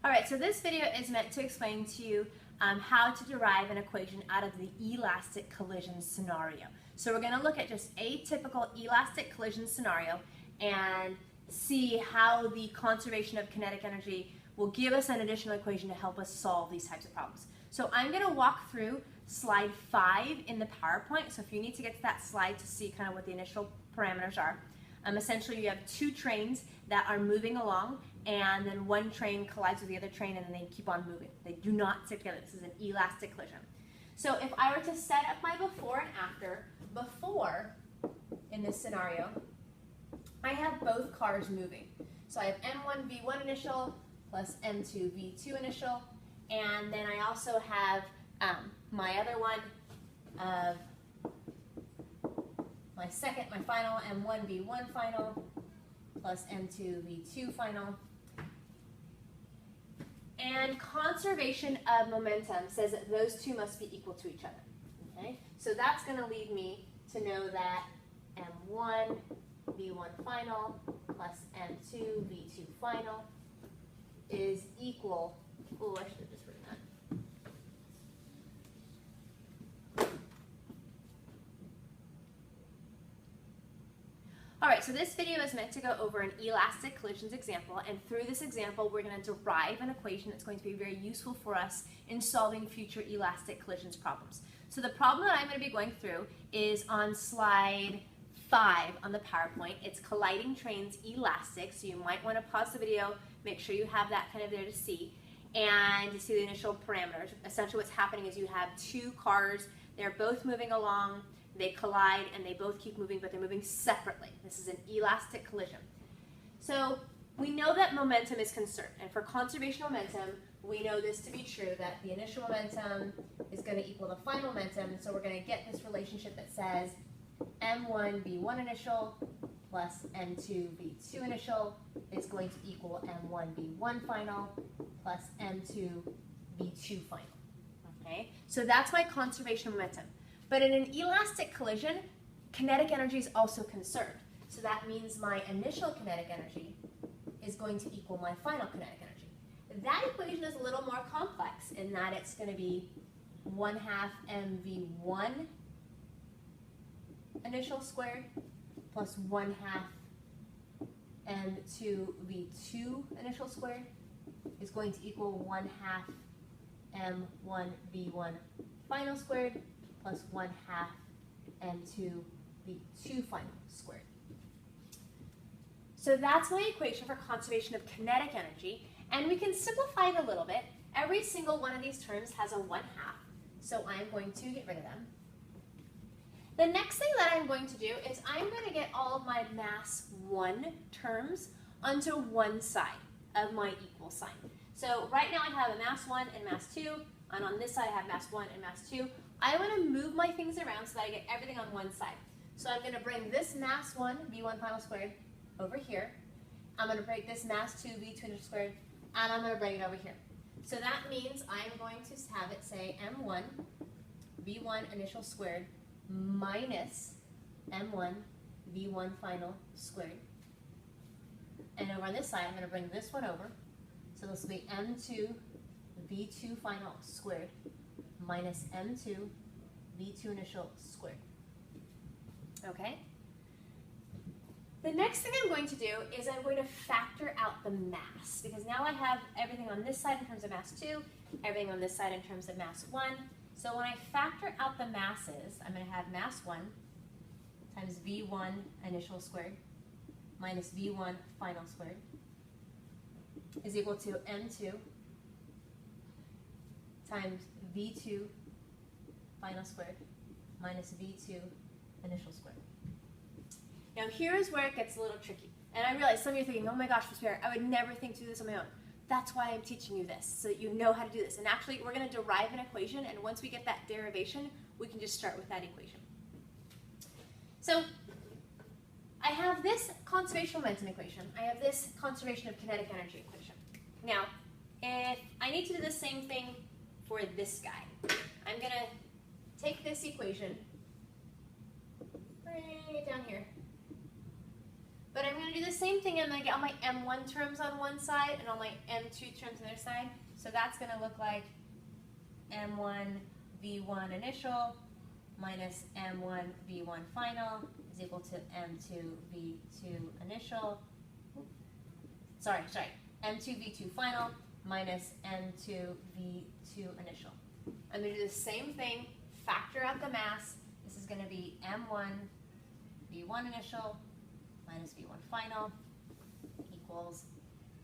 All right, so this video is meant to explain to you how to derive an equation out of the elastic collision scenario. So we're going to look at just a typical elastic collision scenario and see how the conservation of kinetic energy will give us an additional equation to help us solve these types of problems. So I'm going to walk through slide 5 in the PowerPoint. So if you need to get to that slide to see kind of what the initial parameters are. Essentially, you have two trains that are moving along, and then one train collides with the other train, and then they keep on moving. They do not stick together. This is an elastic collision. So if I were to set up my before and after, before, in this scenario, I have both cars moving. So I have M1 V1 initial plus M2 V2 initial, and then I also have my other one of my final M1 V1 final plus M2 V2 final. And conservation of momentum says that those two must be equal to each other. Okay? So that's going to lead me to know that M1 V1 final plus M2 V2 final is equal, oh, I should have just written that. All right, so this video is meant to go over an elastic collisions example, and through this example, we're going to derive an equation that's going to be very useful for us in solving future elastic collisions problems. So the problem that I'm going to be going through is on slide 5 on the PowerPoint. It's colliding trains elastic, so you might want to pause the video, make sure you have that kind of there to see, and to see the initial parameters. Essentially what's happening is you have two cars, they're both moving along, they collide, and they both keep moving, but they're moving separately. This is an elastic collision. So we know that momentum is conserved, and for conservation of momentum, we know this to be true, that the initial momentum is going to equal the final momentum, and so we're going to get this relationship that says M1 V1 initial plus M2 V2 initial is going to equal M1 V1 final plus M2 V2 final. Okay, so that's my conservation of momentum. But in an elastic collision, kinetic energy is also conserved. So that means my initial kinetic energy is going to equal my final kinetic energy. That equation is a little more complex in that it's going to be 1/2 mv1 initial squared plus 1/2 m2 v2 initial squared is going to equal 1/2 m1 v1 final squared plus 1/2 m2 v2 final squared. So that's my equation for conservation of kinetic energy, and we can simplify it a little bit. Every single one of these terms has a 1/2, so I'm going to get rid of them. The next thing that I'm going to do is I'm going to get all of my mass 1 terms onto one side of my equal sign. So right now I have a mass 1 and mass 2, and on this side I have mass 1 and mass 2. I want to move my things around so that I get everything on one side. So I'm going to bring this mass 1 V1 final squared over here. I'm going to bring this mass 2 V2 initial squared, and I'm going to bring it over here. So that means I'm going to have it say M1 V1 initial squared minus M1 V1 final squared. And over on this side, I'm going to bring this one over. So this will be M2 V2 final squared minus M2 V2 initial squared. Okay? The next thing I'm going to do is I'm going to factor out the mass, because now I have everything on this side in terms of mass 2, everything on this side in terms of mass 1. So when I factor out the masses, I'm going to have mass 1 times V1 initial squared minus V1 final squared is equal to M2 times V2 final squared minus V2 initial squared. Now here's where it gets a little tricky. And I realize some of you are thinking, oh my gosh, Ms. Pierre, I would never think to do this on my own. That's why I'm teaching you this, so that you know how to do this. And actually, we're going to derive an equation, and once we get that derivation, we can just start with that equation. So I have this conservation momentum equation. I have this conservation of kinetic energy equation. Now, if I need to do the same thing for this guy, I'm going to take this equation, bring it down here. But I'm going to do the same thing. I'm going to get all my M1 terms on one side and all my M2 terms on the other side. So that's going to look like M1 V1 initial minus M1 V1 final is equal to M2 V2 initial. Sorry, M2 V2 final minus M2 V2 initial. I'm going to do the same thing, factor out the mass. This is going to be M1 V1 initial minus V1 final equals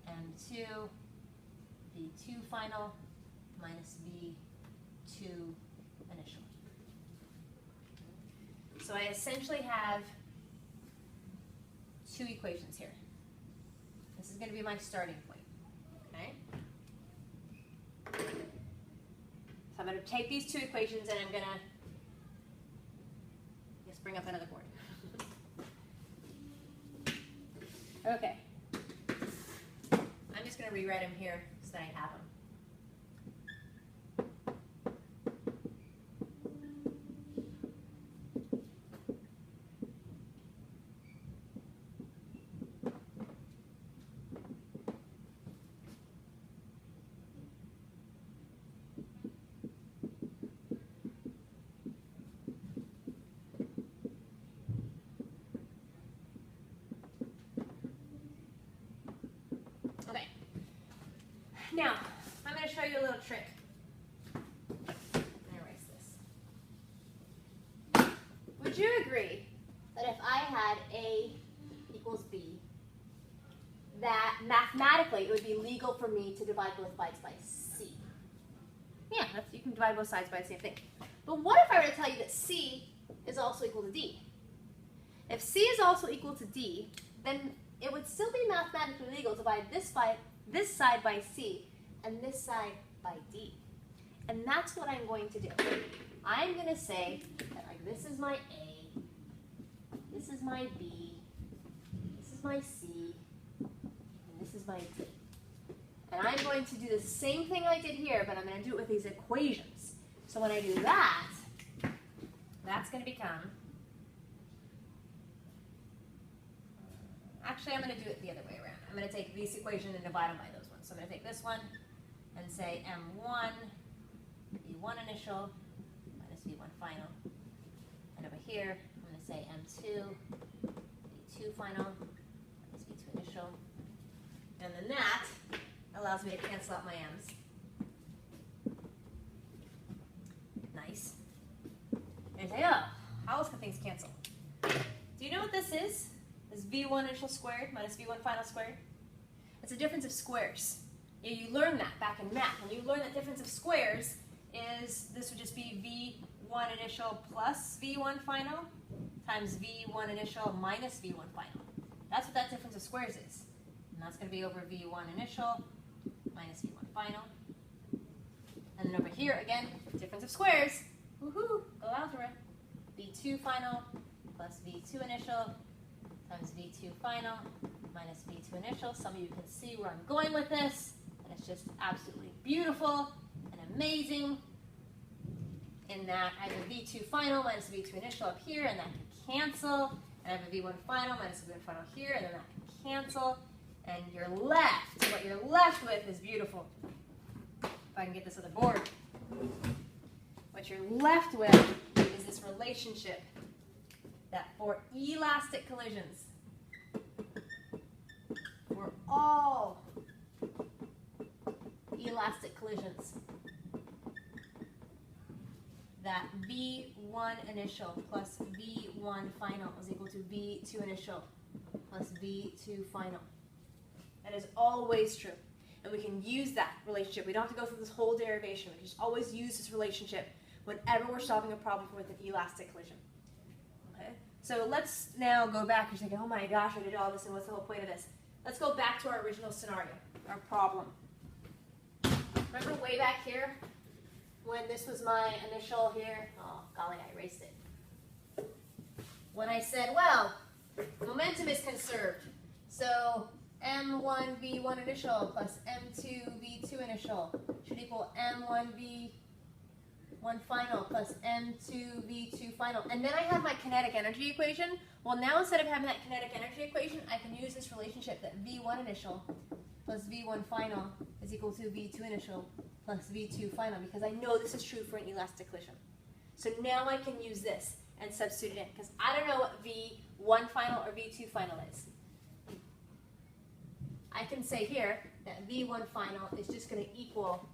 M2 V2 final minus V2 initial. So I essentially have two equations here. This is going to be my starting point, okay? So I'm going to take these two equations and I'm going to just bring up another board. Okay. I'm just going to rewrite them here so that I have them. Okay. Now, I'm going to show you a little trick. I'm going to erase this. Would you agree that if I had A equals B, that mathematically it would be legal for me to divide both sides by C? Yeah, you can divide both sides by the same thing. But what if I were to tell you that C is also equal to D? If C is also equal to D, then it would still be mathematically legal to divide this side by C and this side by D. And that's what I'm going to do. I'm going to say that like this is my A, this is my B, this is my C, and this is my D. And I'm going to do the same thing I did here, but I'm going to do it with these equations. So when I do that, that's going to become, actually I'm going to do it the other way around. I'm going to take this equation and divide them by those ones. So I'm going to take this one and say M1 V1 initial minus V1 final. And over here, I'm going to say M2 V2 final minus V2 initial. And then that allows me to cancel out my M's. Nice. And say, oh, how else can things cancel? Do you know what this is? This is V1 initial squared minus V1 final squared. It's a difference of squares. You learned that back in math. When you learn that difference of squares is, this would just be V1 initial plus V1 final times V1 initial minus V1 final. That's what that difference of squares is. And that's going to be over V1 initial minus V1 final. And then over here, again, difference of squares. Woohoo! Go algebra. V2 final plus V2 initial times V2 final minus V2 initial. Some of you can see where I'm going with this. And it's just absolutely beautiful and amazing in that I have a V2 final minus a V2 initial up here, and that can cancel. And I have a V1 final minus a V1 final here, and then that can cancel. And you're left, what you're left with is beautiful. If I can get this other board. What you're left with is this relationship that for elastic collisions, for all elastic collisions, that V1 initial plus V1 final is equal to V2 initial plus V2 final. That is always true. And we can use that relationship. We don't have to go through this whole derivation. We can just always use this relationship whenever we're solving a problem with an elastic collision. Okay? So let's now go back. You're thinking, oh my gosh, I did all this, and what's the whole point of this? Let's go back to our original scenario, our problem. Remember way back here when this was my initial here? Oh, golly, I erased it. When I said, well, momentum is conserved. So M1 V1 initial plus M2 V2 initial should equal M1 V1 final plus M2 V2 final. And then I have my kinetic energy equation, Well, now instead of having that kinetic energy equation, I can use this relationship that V1 initial plus V1 final is equal to V2 initial plus V2 final, because I know this is true for an elastic collision. So now I can use this and substitute it in, because I don't know what V1 final or V2 final is. I can say here that V1 final is just going to equal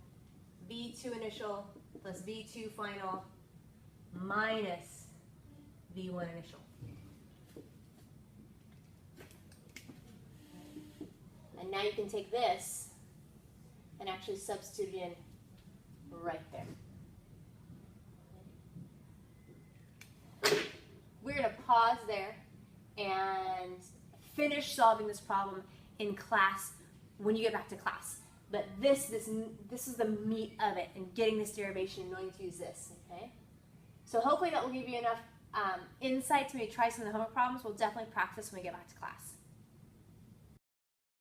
V2 initial plus V2 final minus V1 initial. And now you can take this and actually substitute it in right there. We're going to pause there and finish solving this problem in class when you get back to class. But this is the meat of it, and getting this derivation and knowing to use this, okay? So hopefully that will give you enough insight to maybe try some of the homework problems. We'll definitely practice when we get back to class.